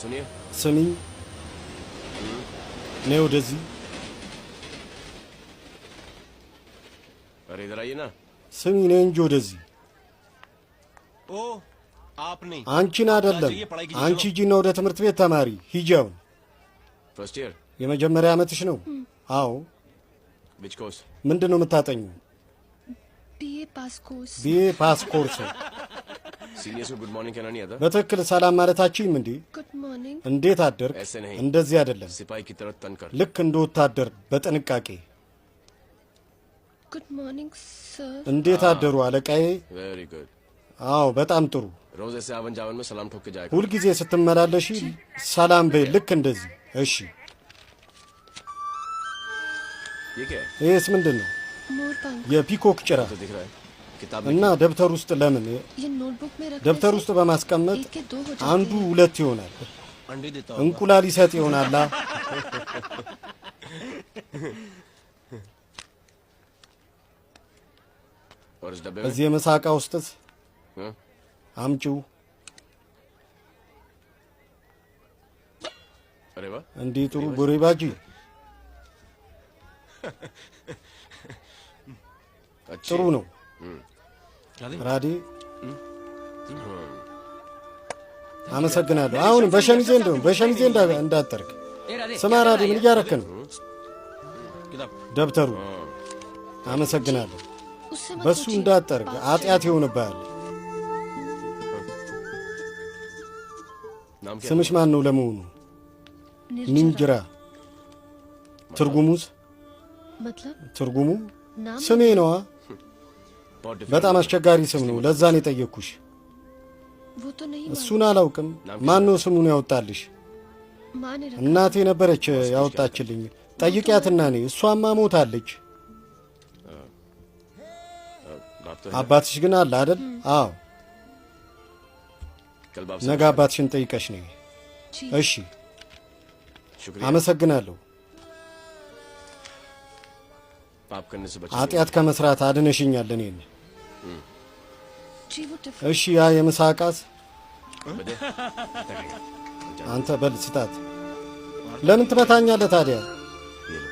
सुनिए ስሚ ነይ ወደዚህ अरे इधर आइए ना ስሚ ነይ እንጂ ወደዚህ ओ आप नहीं አንቺን አይደለም አንቺ ሂጂና ወደ ትምህርት ቤት ተማሪ ሂጂው फर्स्ट ईयर የመጀመሪያ ዓመትሽ ነው አዎ विच कोर्स ምንድነው የምታጠኙ बीए पास कोर्स सीनियर्स को गुड मॉर्निंग कहना नहीं आता በትክክል ሰላም ማለታችሁም እንዴ गुड मॉर्निंग እንዴት አደርክ እንደዚህ አይደለም सिपाही की तरह तन कर ልክ እንደ ወታደር በጥንቃቄ good morning sir እንዴት አደሩ አለቃዬ very good አዎ በጣም ጥሩ रोज ऐसे आवन जावन में सलाम ठोक के जाएगा ሁል ጊዜ ስትመላለሺ ሰላም በይ ልክ እንደዚህ እሺ ये क्या है ይሄስ ምንድነው मोर पंख የፒኮክ ጭራ तो दिख रहा है किताब እና ደብተር ውስጥ ለምን ये नोटबुक में रख ደብተር ውስጥ በማስቀመጥ एक के दो हो जाते አንዱ ሁለት ይሆናል अंडे देता እንቁላል ይሰጥ ይሆናላ और इस डब्बे में እዚህ የመሳቃ ውስጥስ हाँ? አምጪው अरे वाह እንዲህ ጥሩ ቡሪባጂ अच्छी ጥሩ ነው ራዲ አመሰግናለሁ አሁን በሸሚዜ እንዳጠርክ ስማ ራዲ ምን እያረክ ነው किताब ደብተሩ አመሰግናለሁ उससे मत በሱ पूछिए। እንዳጠርክ አጥያት ይሆንብሃል नाम क्या ስምሽ ማን ነው ለመሆኑ ኒንጅራ ትርጉሙስ मतलब ትርጉሙ नाम ስሜ ነዋ बहुत different በጣም አስቸጋሪ ስም ነው ለዛ ነው የጠየቅኩሽ वो तो नहीं እሱን አላውቅም ማን ነው ስሙን ያወጣልሽ माँ ने रखा እናቴ ነበረች ያወጣችልኝ ጠይቂያትና እኔ እሷማ ሞታለች बाप तो है አባትሽ ግን አለ አይደል አዎ कल बाप ነገ አባትሽን ጠይቀሽ ነይ जी እሺ शुक्रिया አመሰግናለሁ पाप करने से बचा ኃጢአት ከመስራት አድነሽኛል እኔን जी वो टिफिन እሺ ያ የምሳ ዕቃስ बदे አንተ በል ስጣት ለምን ትመታኛለህ ታዲያ ये लो